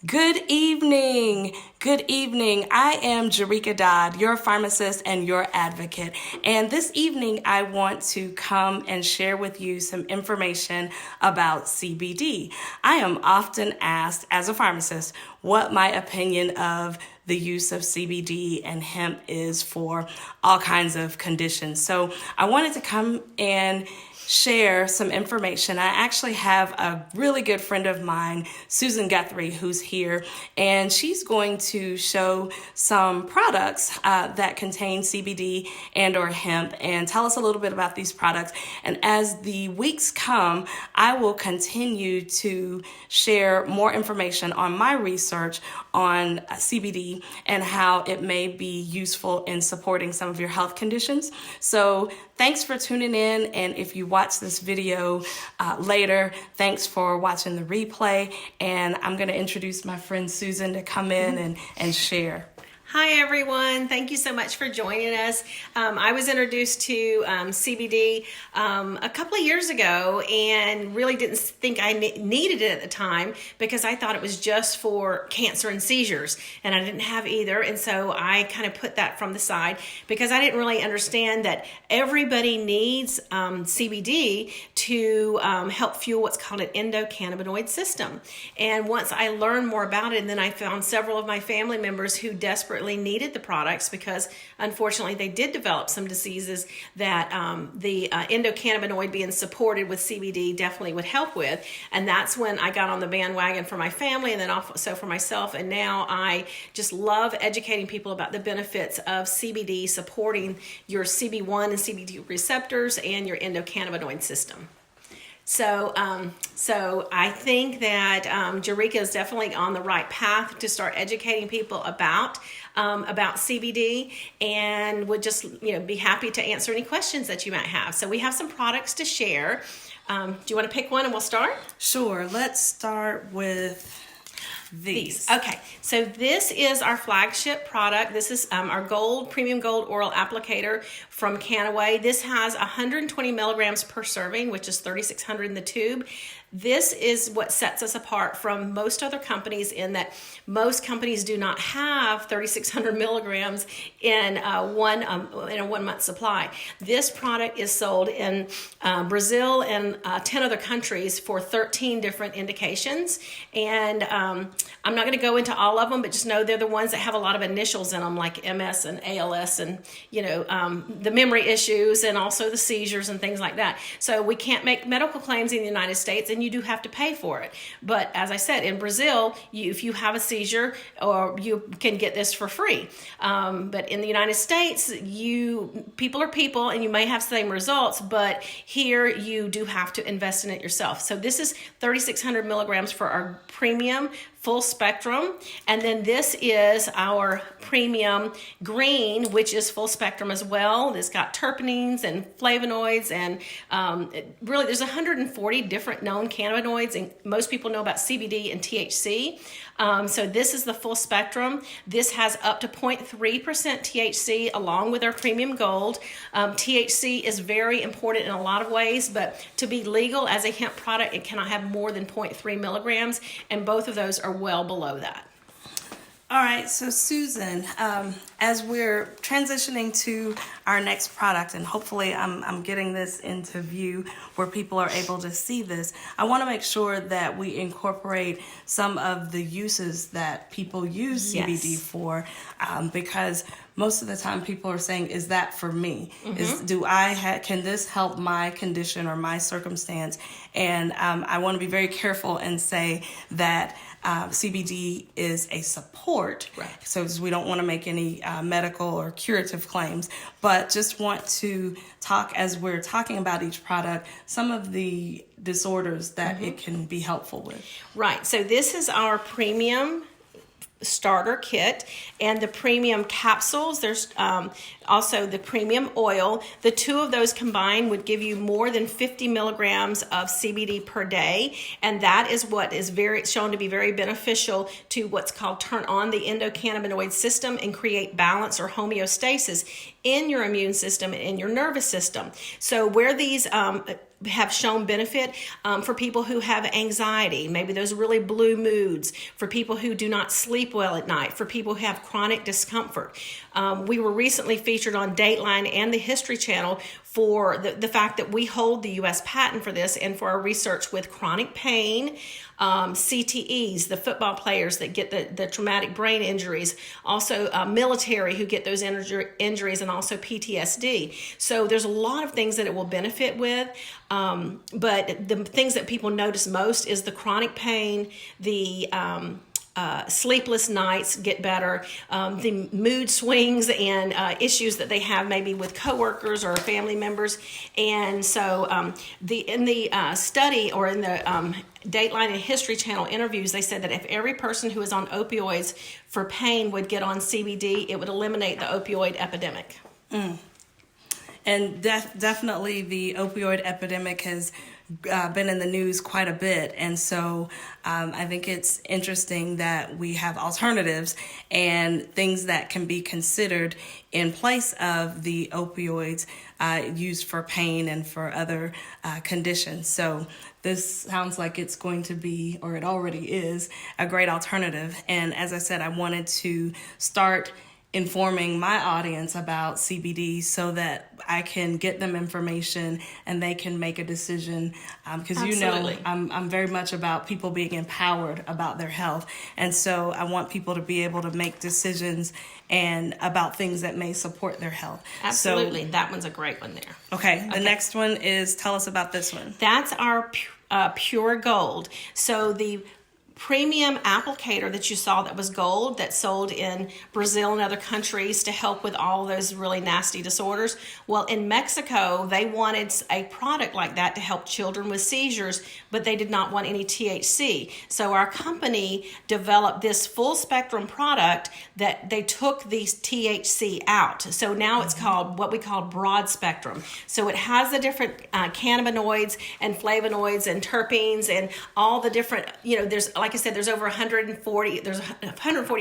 Good evening. Good evening. I am Jerika Dodd, your pharmacist and your advocate. And this evening, I want to come and share with you some information about CBD. I am often asked as a pharmacist what my opinion of the use of CBD and hemp is for all kinds of conditions. So I wanted to come and share some information. I actually have a really good friend of mine, Susan Guthrie, who's here, and she's going to show some products that contain CBD and or hemp and tell us a little bit about these products. And as the weeks come, I will continue to share more information on my research on CBD and how it may be useful in supporting some of your health conditions. So thanks for tuning in, and if you watch this video later, thanks for watching the replay, and I'm going to introduce my friend Susan to come in and share. Hi everyone, thank you so much for joining us. I was introduced to CBD a couple of years ago and really didn't think I needed it at the time because I thought it was just for cancer and seizures, and I didn't have either, and so I kind of put that from the side because I didn't really understand that everybody needs CBD to help fuel what's called an endocannabinoid system. And once I learned more about it, and then I found several of my family members who desperately needed the products because unfortunately they did develop some diseases that the endocannabinoid being supported with CBD definitely would help with. And that's when I got on the bandwagon for my family and then also for myself. And now I just love educating people about the benefits of CBD supporting your CB1 and CB2 receptors and your endocannabinoid system. So I think that Jerika is definitely on the right path to start educating people about CBD, and would just be happy to answer any questions that you might have. So we have some products to share. Do you want to pick one and we'll start? Sure. Let's start with these. Okay, so this is our flagship product. This is our premium gold oral applicator from Canaway. This has 120 milligrams per serving, which is 3,600 in the tube. This is what sets us apart from most other companies in that most companies do not have 3,600 milligrams in a 1 month supply. This product is sold in Brazil and 10 other countries for 13 different indications. And I'm not going to go into all of them, but just know they're the ones that have a lot of initials in them, like MS and ALS and the memory issues and also the seizures and things like that. So we can't make medical claims in the United States, and you do have to pay for it. But as I said, in Brazil, if you have a seizure, or you can get this for free. But in the United States, people are people, and you may have the same results, but here you do have to invest in it yourself. So this is 3,600 milligrams for our premium full spectrum, and then this is our premium green, which is full spectrum as well. It's got terpenes and flavonoids, and really there's 140 different known cannabinoids, and most people know about CBD and THC. So this is the full spectrum. This has up to 0.3% THC along with our premium gold. THC is very important in a lot of ways, but to be legal as a hemp product, it cannot have more than 0.3 milligrams, and both of those are well below that. All right, so Susan, as we're transitioning to our next product, and hopefully I'm getting this into view where people are able to see this, I want to make sure that we incorporate some of the uses that people use CBD for, because most of the time people are saying, is that for me? Can this help my condition or my circumstance? And I want to be very careful and say that CBD is a support, right? So we don't want to make any medical or curative claims, but just want to talk, as we're talking about each product, some of the disorders that it can be helpful with. Right, so this is our premium starter kit and the premium capsules. There's also the premium oil. The two of those combined would give you more than 50 milligrams of CBD per day, and that is what is shown to be very beneficial to what's called turn on the endocannabinoid system and create balance or homeostasis in your immune system and in your nervous system. So where these have shown benefit for people who have anxiety, maybe those really blue moods, for people who do not sleep well at night, for people who have chronic discomfort. We were recently featured on Dateline and the History Channel for the fact that we hold the U.S. patent for this, and for our research with chronic pain, CTEs, the football players that get the traumatic brain injuries, also military who get those injuries, and also PTSD. So there's a lot of things that it will benefit with, but the things that people notice most is the chronic pain, the sleepless nights get better, the mood swings and issues that they have maybe with coworkers or family members. And so in the study, or in the Dateline and History Channel interviews, they said that if every person who is on opioids for pain would get on CBD, it would eliminate the opioid epidemic. And definitely the opioid epidemic has been in the news quite a bit. And so I think it's interesting that we have alternatives and things that can be considered in place of the opioids used for pain and for other conditions. So this sounds like it's going to be, or it already is, a great alternative. And as I said, I wanted to start informing my audience about CBD so that I can get them information and they can make a decision, because you know I'm very much about people being empowered about their health, and so I want people to be able to make decisions and about things that may support their health. Absolutely. So, that one's a great one there. Okay, the next one is, tell us about this one. That's our Pure Gold. So the premium applicator that you saw that was gold, that sold in Brazil and other countries to help with all those really nasty disorders. Well, in Mexico, they wanted a product like that to help children with seizures, but they did not want any THC. So our company developed this full spectrum product that they took these THC out. So now it's called what we call broad spectrum. So it has the different cannabinoids and flavonoids and terpenes and all the different, there's, like I said, there's over 140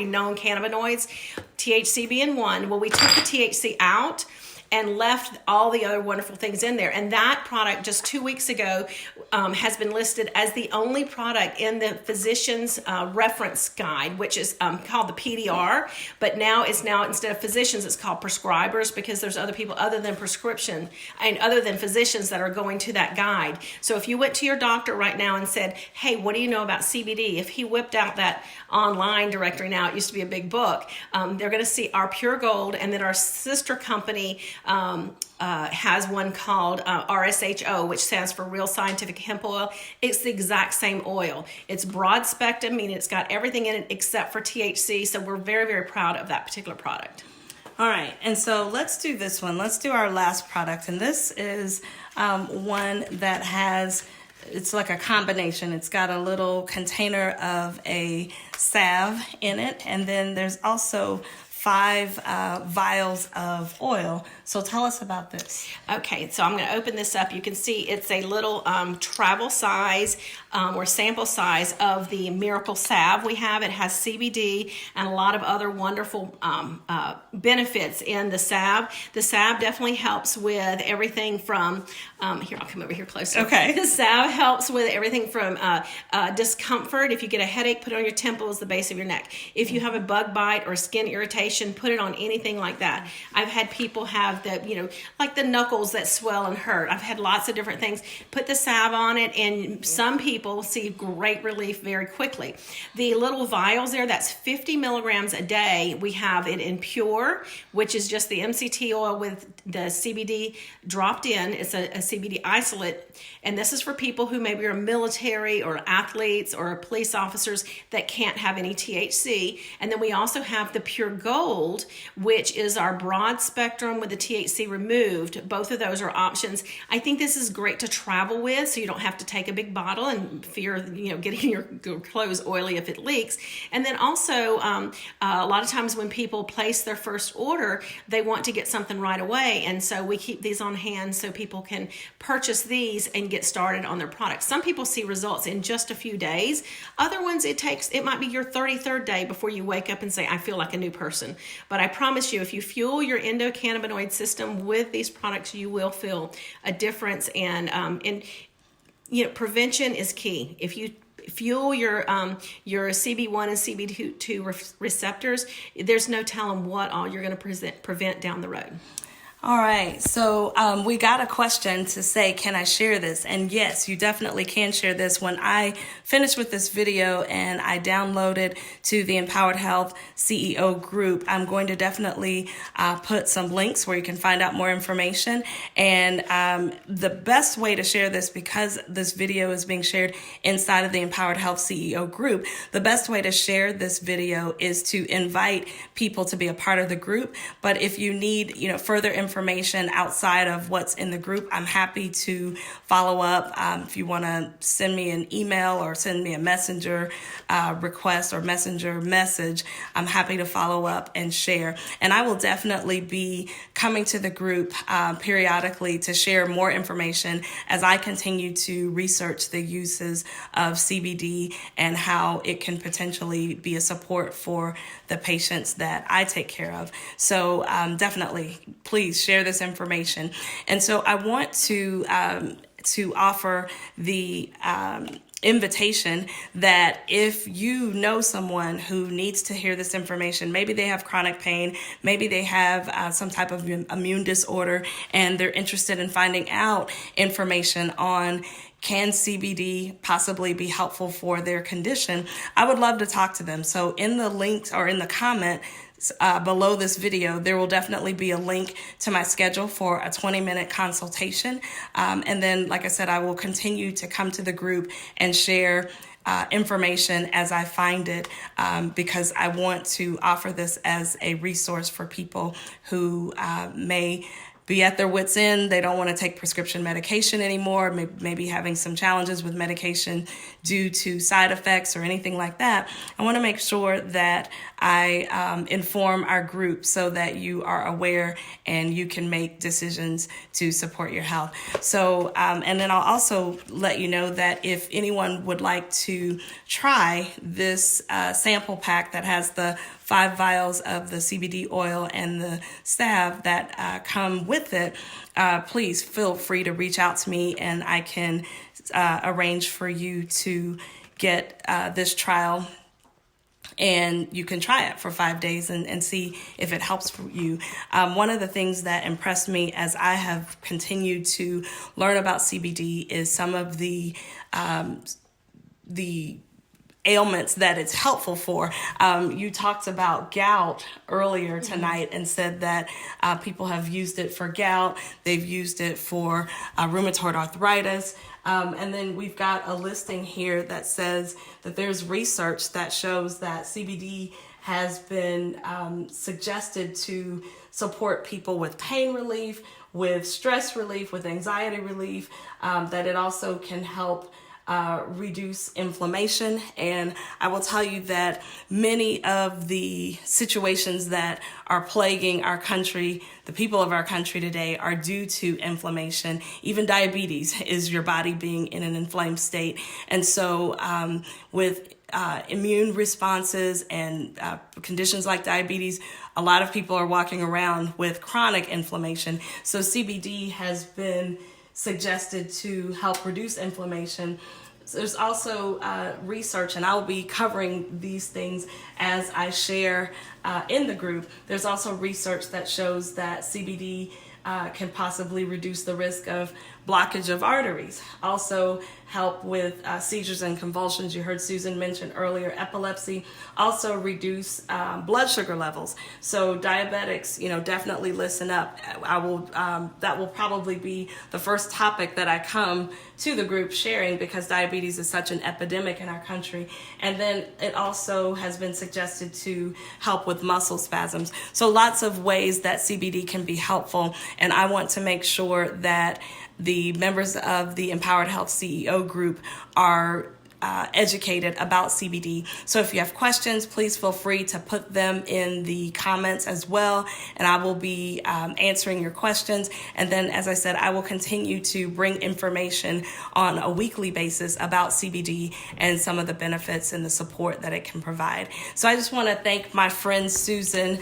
known cannabinoids, THC being one. Well, we took the THC out and left all the other wonderful things in there. And that product just 2 weeks ago has been listed as the only product in the physician's reference guide, which is called the PDR. But now instead of physicians, it's called prescribers, because there's other people other than prescription and other than physicians that are going to that guide. So if you went to your doctor right now and said, hey, what do you know about CBD? If he whipped out that online directory, now it used to be a big book, they're going to see our Pure Gold, and then our sister company has one called RSHO, which stands for Real Scientific Hemp Oil. It's the exact same oil. It's broad spectrum, meaning it's got everything in it except for THC. So we're very, very proud of that particular product. All right, and so let's do this one. Let's do our last product, and this is one that has, it's like a combination. It's got a little container of a salve in it, and then there's also 5 vials of oil. So tell us about this. Okay, so I'm going to open this up. You can see it's a little travel size or sample size of the Miracle Salve we have. It has CBD and a lot of other wonderful benefits in the salve. The salve definitely helps with everything from, here, I'll come over here closer. Okay. The salve helps with everything from discomfort. If you get a headache, put it on your temples, the base of your neck. If you have a bug bite or skin irritation, put it on anything like that. I've had people have like the knuckles that swell and hurt. I've had lots of different things. Put the salve on it, and some people see great relief very quickly. The little vials there, that's 50 milligrams a day. We have it in Pure, which is just the MCT oil with the CBD dropped in. It's a CBD isolate, and this is for people who maybe are military or athletes or police officers that can't have any THC. And then we also have the Pure Gold, which is our broad spectrum with the THC removed. Both of those are options. I think this is great to travel with, so you don't have to take a big bottle and fear, getting your clothes oily if it leaks. And then also, a lot of times when people place their first order, they want to get something right away. And so we keep these on hand so people can purchase these and get started on their products. Some people see results in just a few days. Other ones, it might be your 33rd day before you wake up and say, I feel like a new person. prescription. But I promise you, if you fuel your endocannabinoid system with these products, you will feel a difference. And prevention is key. If you fuel your CB1 and CB2 receptors, there's no telling what all you're going to prevent down the road. All right, so we got a question to say, can I share this? And yes, you definitely can share this. When I finished with this video and I downloaded to the Empowered Health CEO group, I'm going to definitely put some links where you can find out more information. And the best way to share this, because this video is being shared inside of the Empowered Health CEO group, the best way to share this video is to invite people to be a part of the group. But if you need, further information outside of what's in the group, I'm happy to follow up. If you want to send me an email or send me a messenger request or messenger message, I'm happy to follow up and share. And I will definitely be coming to the group periodically to share more information as I continue to research the uses of CBD and how it can potentially be a support for the patients that I take care of. So definitely, please share this information. And so I want to offer the invitation that if you know someone who needs to hear this information, maybe they have chronic pain, maybe they have some type of immune disorder, and they're interested in finding out information on can CBD possibly be helpful for their condition, I would love to talk to them. So in the links or in the comment below this video, there will definitely be a link to my schedule for a 20-minute consultation. And then, like I said, I will continue to come to the group and share information as I find it, because I want to offer this as a resource for people who may be at their wits' end. They don't want to take prescription medication anymore, maybe having some challenges with medication due to side effects or anything like that. I want to make sure that I inform our group so that you are aware and you can make decisions to support your health. So, and then I'll also let you know that if anyone would like to try this sample pack that has the 5 vials of the CBD oil and the salve that come with it, please feel free to reach out to me and I can arrange for you to get this trial, and you can try it for 5 days and see if it helps for you. One of the things that impressed me as I have continued to learn about CBD is some of the ailments that it's helpful for. You talked about gout earlier tonight and said that people have used it for gout. They've used it for rheumatoid arthritis. And then we've got a listing here that says that there's research that shows that CBD has been suggested to support people with pain relief, with stress relief, with anxiety relief, that it also can help reduce inflammation. And I will tell you that many of the situations that are plaguing our country, the people of our country today, are due to inflammation. Even diabetes is your body being in an inflamed state. And so with immune responses and conditions like diabetes, a lot of people are walking around with chronic inflammation. So CBD has been suggested to help reduce inflammation. So there's also research, and I'll be covering these things as I share in the group. There's also research that shows that CBD can possibly reduce the risk of blockage of arteries, also help with seizures and convulsions. You heard Susan mention earlier epilepsy, also reduce blood sugar levels. So diabetics, definitely listen up. That will probably be the first topic that I come to the group sharing, because diabetes is such an epidemic in our country. And then it also has been suggested to help with muscle spasms. So lots of ways that CBD can be helpful. And I want to make sure that the members of the Empowered Health CEO group are educated about CBD. So if you have questions, please feel free to put them in the comments as well, and I will be answering your questions. And then, as I said, I will continue to bring information on a weekly basis about CBD and some of the benefits and the support that it can provide. So I just want to thank my friend Susan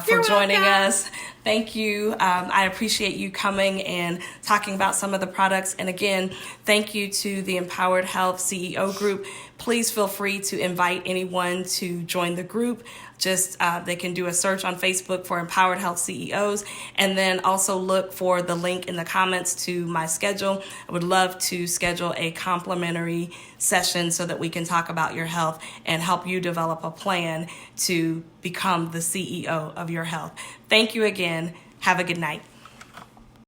for joining us. Thank you. I appreciate you coming and talking about some of the products. And again, thank you to the Empowered Health CEO group. Please feel free to invite anyone to join the group. Just they can do a search on Facebook for Empowered Health CEOs, and then also look for the link in the comments to my schedule. I would love to schedule a complimentary session so that we can talk about your health and help you develop a plan to become the CEO of your health. Thank you again. Have a good night.